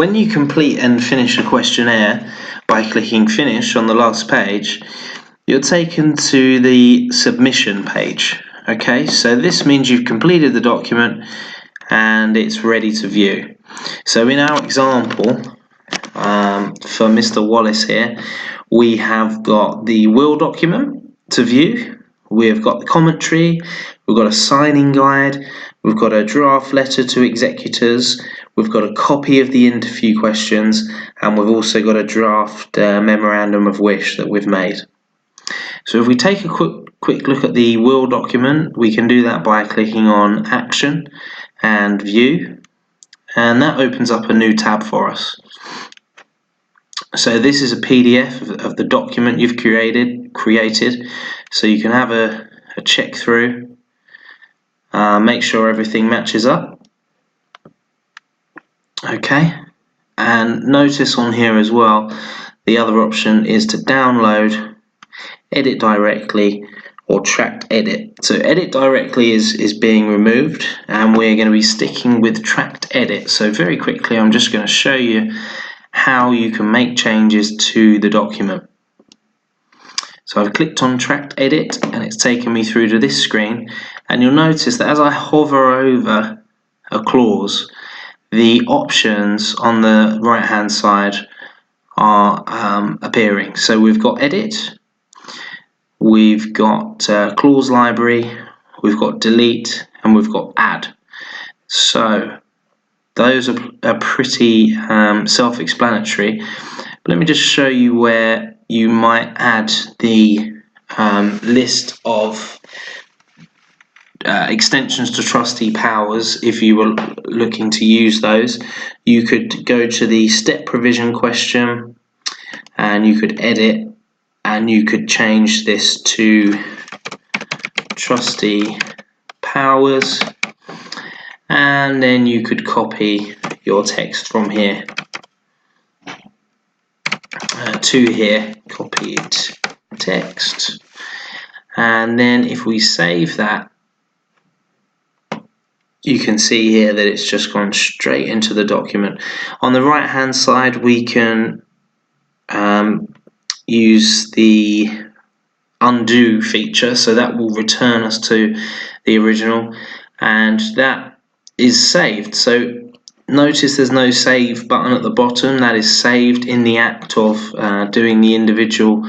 when you complete and finish a questionnaire by clicking Finish on the last page, you're taken to the submission page. Okay, so this means you've completed the document and it's ready to view. So in our example, for Mr. Wallace here, we have got the will document to view, we've got the commentary, we've got a signing guide, we've got a draft letter to executors, we've got a copy of the interview questions, and we've also got a draft memorandum of wish that we've made. So if we take a quick look at the will document, we can do that by clicking on Action and View, and that opens up a new tab for us. So this is a PDF of the document you've created, so you can have a check through, make sure everything matches up. Okay, and notice on here as well, the other option is to download, edit directly, or tracked edit. So edit directly is being removed, and we're going to be sticking with tracked edit. So very quickly, I'm just going to show you how you can make changes to the document. So I've clicked on tracked edit and it's taken me through to this screen, and you'll notice that as I hover over a clause, the options on the right hand side are appearing. So we've got edit, we've got clause library, we've got delete, and we've got add. So those are pretty self-explanatory. Let me just show you where you might add the list of extensions to trustee powers. If you were looking to use those, you could go to the step provision question and you could edit, and you could change this to trustee powers, and then you could copy your text from here to here, copied text, and then if we save that, you can see here that it's just gone straight into the document. On the right hand side, we can use the undo feature, so that will return us to the original, and that is saved. So notice there's no save button at the bottom. That is saved in the act of doing the individual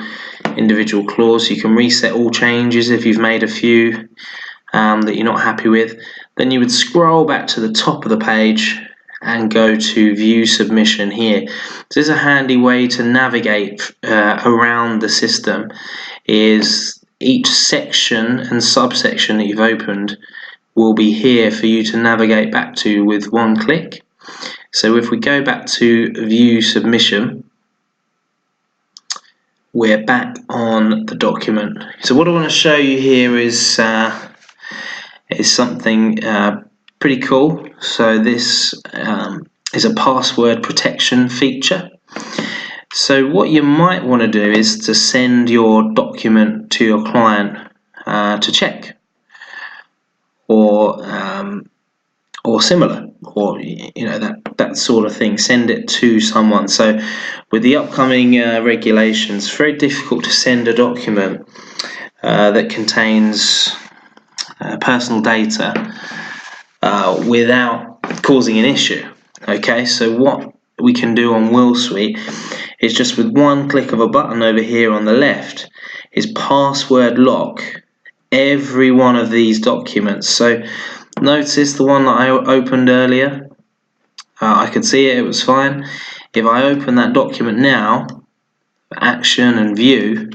clause. You can reset all changes if you've made a few that you're not happy with. Then you would scroll back to the top of the page and go to View Submission here. This is a handy way to navigate around the system. Is each section and subsection that you've opened will be here for you to navigate back to with one click. So if we go back to View Submission, we're back on the document. So what I want to show you here is something pretty cool. So this is a password protection feature. So what you might want to do is to send your document to your client to check, or similar, or that sort of thing. Send it to someone. So with the upcoming regulations, it's very difficult to send a document that contains personal data without causing an issue. Okay, so what we can do on WillSuite is just with one click of a button over here on the left is password lock every one of these documents. So notice the one that I opened earlier, I could see it was fine. If I open that document now, action and view,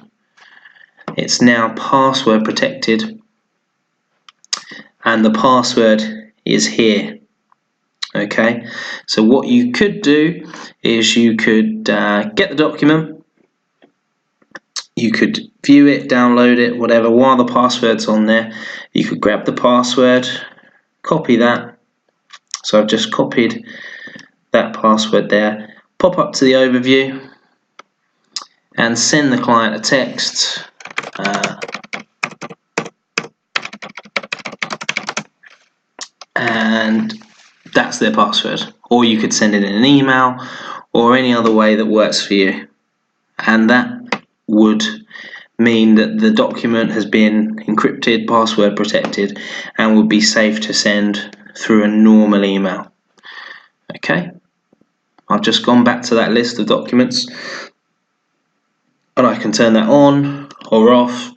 it's now password protected, and the password is here. Okay, so what you could do is you could get the document, you could view it, download it, whatever, while the password's on there. You could grab the password, copy that. So I've just copied that password there, pop up to the overview and send the client a text. And that's that's their password. Or you could send it in an email or any other way that works for you. And that would mean that the document has been encrypted, password protected, and would be safe to send through a normal email. Okay, I've just gone back to that list of documents and I can turn that on or off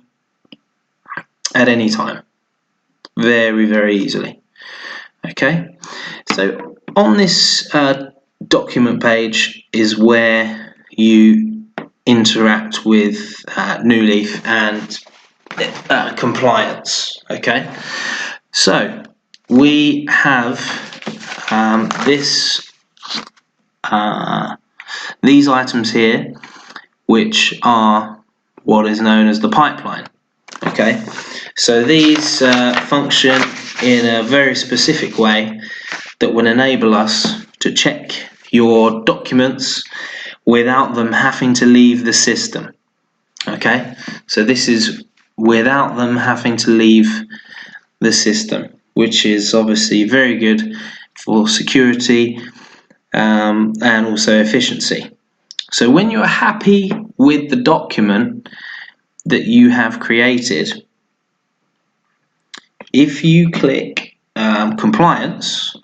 at any time, very, very easily. Okay, so on this document page is where you interact with New Leaf and compliance. Okay, so we have these items here, which are what is known as the pipeline. Okay, so these function in a very specific way that will enable us to check your documents without them having to leave the system. Okay, so this is without them having to leave the system, which is obviously very good for security and also efficiency. So when you're happy with the document that you have created, if you click compliance,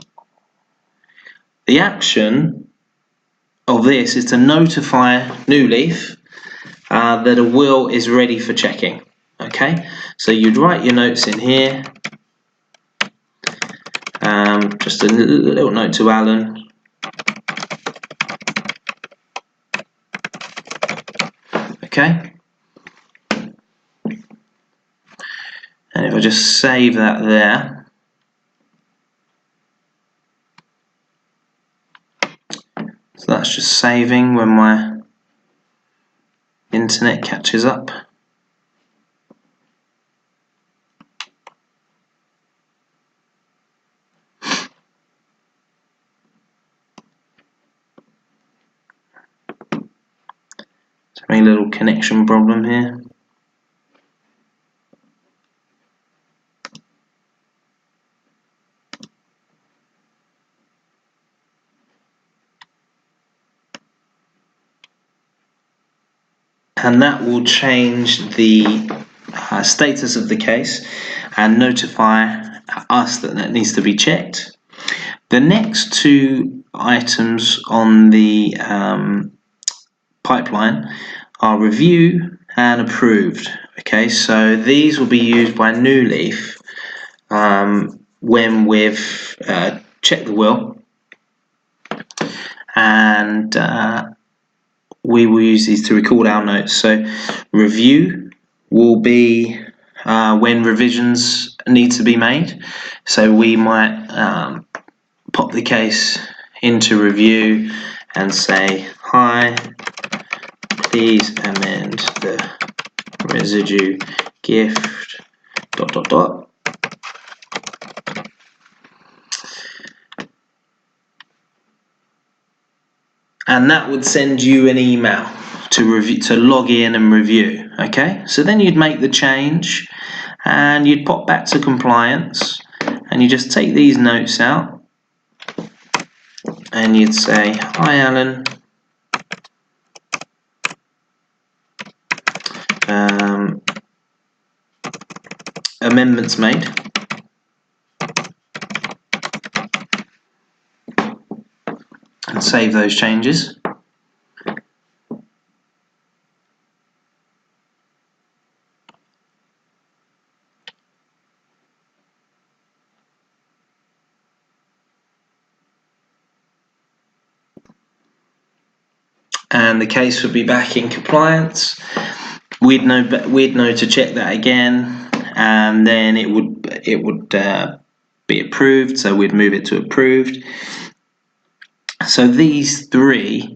the action of this is to notify New Leaf that a will is ready for checking. Okay, so you'd write your notes in here, just a little note to Alan. Okay, and if I just save that there, so that's just saving when my internet catches up. A little connection problem here. And that will change the status of the case and notify us that that needs to be checked. The next two items on the pipeline are review and approved. Okay, so these will be used by New Leaf when we've checked the will, and we will use these to record our notes. So review will be when revisions need to be made. So we might pop the case into review and say, hi, please amend the residue gift ... And that would send you an email to log in and review. Okay, so then you'd make the change and you'd pop back to compliance and you just take these notes out and you'd say, hi Alan, amendments made. And save those changes. And the case would be back in compliance. We'd know to check that again, and then it would be approved. So we'd move it to approved. So these three